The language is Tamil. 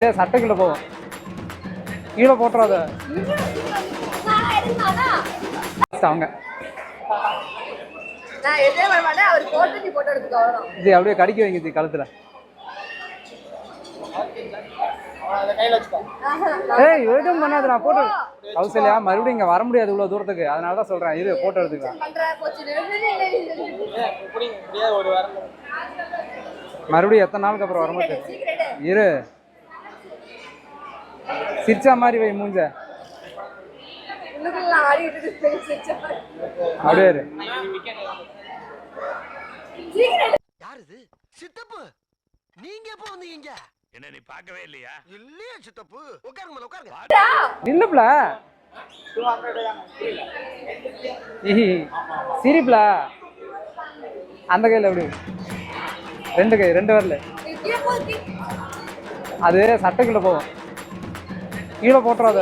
சட்டைக்குள்ள போவோம். கீழே போட்டுறாத அவங்க. இது அப்படியே கடிக்க வைங்க கழுத்துல. ஏய் எதுவும் பண்ணாது, நான் போட்டோ கௌசல்யா மறுபடியும் இங்க வர முடியாது இவ்வளவு தூரத்துக்கு, அதனாலதான் சொல்றேன். இது போட்டோ எடுத்துக்கலாம். மறுபடியும் எத்தனை நாளுக்கு அப்புறம் வர மாட்டேன். இரு சிரிச்சா மாதிரி வை மூஞ்ச. அப்படியே இரு. யார் இது? சித்தப்பு, நீங்க எப்போ வந்தீங்க? என்ன நீ பார்க்கவே இல்லையா? இல்லையா சித்தப்பு? உட்காருங்க உட்காருங்க. இல்லப்ல சிரிப்ல அந்த கையில் எப்படி ரெண்டு கை ரெண்டு வரல. அது சட்டைக்குள்ள போவோம். கீழே போட்டுறாத